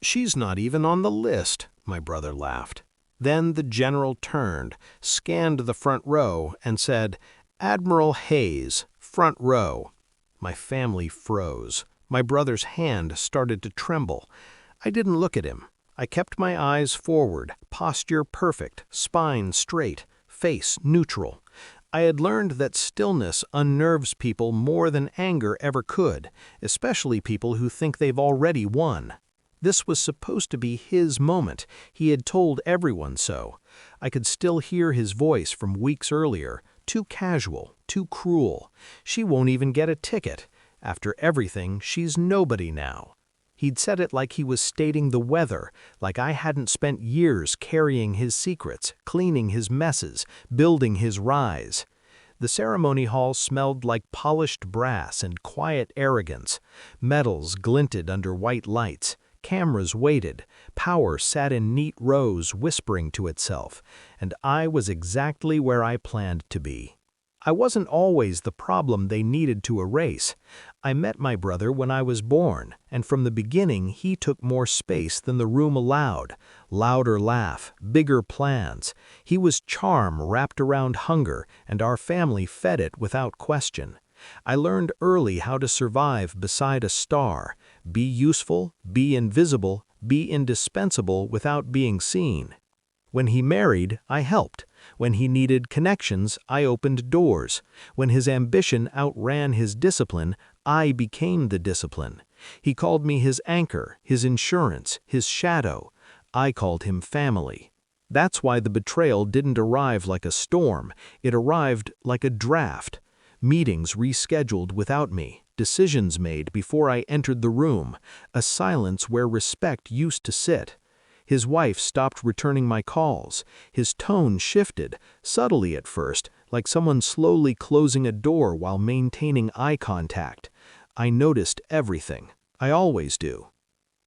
"She's not even on the list," my brother laughed. Then the general turned, scanned the front row, and said, "Admiral Hayes, front row." My family froze. My brother's hand started to tremble. I didn't look at him. I kept my eyes forward, posture perfect, spine straight, face neutral. I had learned that stillness unnerves people more than anger ever could, especially people who think they've already won. This was supposed to be his moment. He had told everyone so. I could still hear his voice from weeks earlier, too casual, too cruel. "She won't even get a ticket. After everything, she's nobody now." He'd said it like he was stating the weather, like I hadn't spent years carrying his secrets, cleaning his messes, building his rise. The ceremony hall smelled like polished brass and quiet arrogance. Metals glinted under white lights. Cameras waited. Power sat in neat rows whispering to itself. And I was exactly where I planned to be. I wasn't always the problem they needed to erase. I met my brother when I was born, and from the beginning he took more space than the room allowed. Louder laugh, bigger plans. He was charm wrapped around hunger, and our family fed it without question. I learned early how to survive beside a star. Be useful, be invisible, be indispensable without being seen. When he married, I helped. When he needed connections, I opened doors. When his ambition outran his discipline, I became the discipline. He called me his anchor, his insurance, his shadow. I called him family. That's why the betrayal didn't arrive like a storm. It arrived like a draft. Meetings rescheduled without me, decisions made before I entered the room, a silence where respect used to sit. His wife stopped returning my calls. His tone shifted, subtly at first, like someone slowly closing a door while maintaining eye contact. I noticed everything. I always do.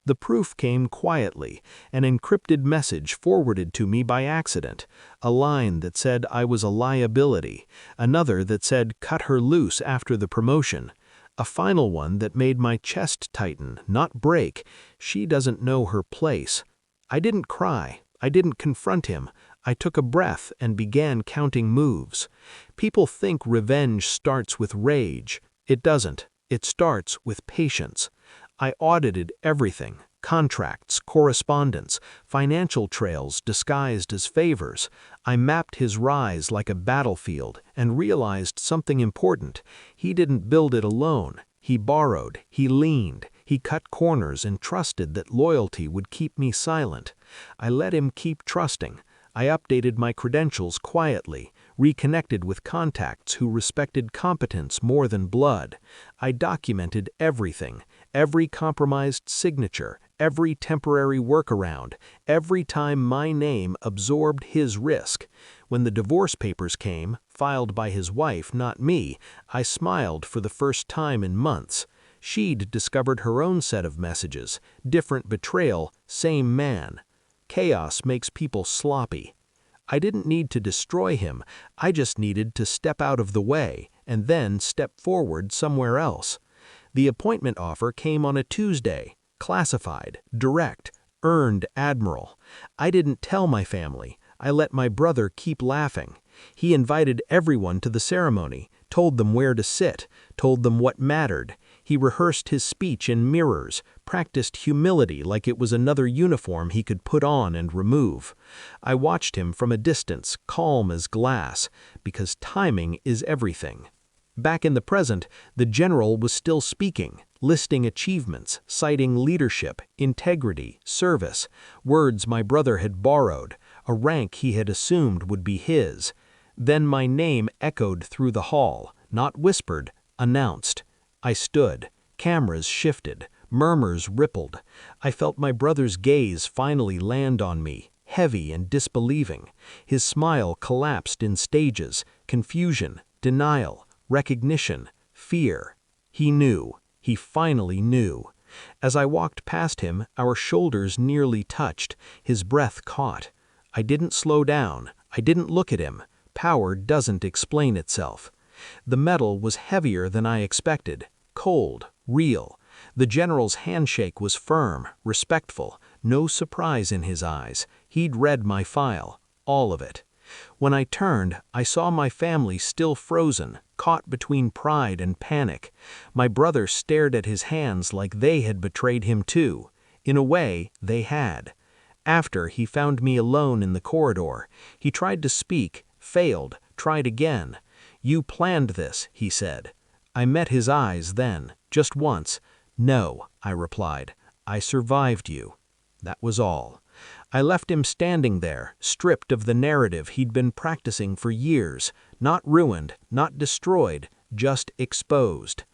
The proof came quietly, an encrypted message forwarded to me by accident, a line that said I was a liability, another that said cut her loose after the promotion, a final one that made my chest tighten, not break. She doesn't know her place. I didn't cry. I didn't confront him. I took a breath and began counting moves. People think revenge starts with rage. It doesn't. It starts with patience. I audited everything: contracts, correspondence, financial trails disguised as favors. I mapped his rise like a battlefield and realized something important. He didn't build it alone. He borrowed, he leaned, he cut corners and trusted that loyalty would keep me silent. I let him keep trusting. I updated my credentials quietly, reconnected with contacts who respected competence more than blood. I documented everything, every compromised signature, every temporary workaround, every time my name absorbed his risk. When the divorce papers came, filed by his wife, not me, I smiled for the first time in months. She'd discovered her own set of messages, different betrayal, same man. Chaos makes people sloppy. I didn't need to destroy him, I just needed to step out of the way, and then step forward somewhere else. The appointment offer came on a Tuesday, classified, direct, earned Admiral. I didn't tell my family. I let my brother keep laughing. He invited everyone to the ceremony, told them where to sit, told them what mattered. He rehearsed his speech in mirrors, practiced humility like it was another uniform he could put on and remove. I watched him from a distance, calm as glass, because timing is everything. Back in the present, the general was still speaking, listing achievements, citing leadership, integrity, service, words my brother had borrowed, a rank he had assumed would be his. Then my name echoed through the hall, not whispered, announced. I stood. Cameras shifted. Murmurs rippled. I felt my brother's gaze finally land on me, heavy and disbelieving. His smile collapsed in stages: confusion, denial, recognition, fear. He knew. He finally knew. As I walked past him, our shoulders nearly touched. His breath caught. I didn't slow down. I didn't look at him. Power doesn't explain itself. The metal was heavier than I expected. Cold, real. The general's handshake was firm, respectful, no surprise in his eyes. He'd read my file, all of it. When I turned, I saw my family still frozen, caught between pride and panic. My brother stared at his hands like they had betrayed him too. In a way, they had. After he found me alone in the corridor, he tried to speak, failed, tried again. "You planned this," he said. I met his eyes then, just once. "No," I replied. "I survived you." That was all. I left him standing there, stripped of the narrative he'd been practicing for years, not ruined, not destroyed, just exposed.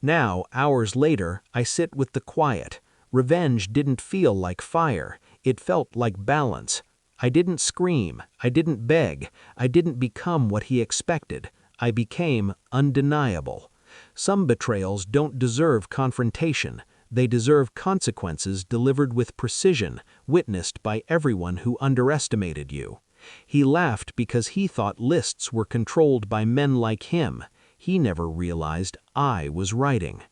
Now, hours later, I sit with the quiet. Revenge didn't feel like fire. It felt like balance. I didn't scream. I didn't beg. I didn't become what he expected. I became undeniable. Some betrayals don't deserve confrontation. They deserve consequences delivered with precision, witnessed by everyone who underestimated you. He laughed because he thought lists were controlled by men like him. He never realized I was writing.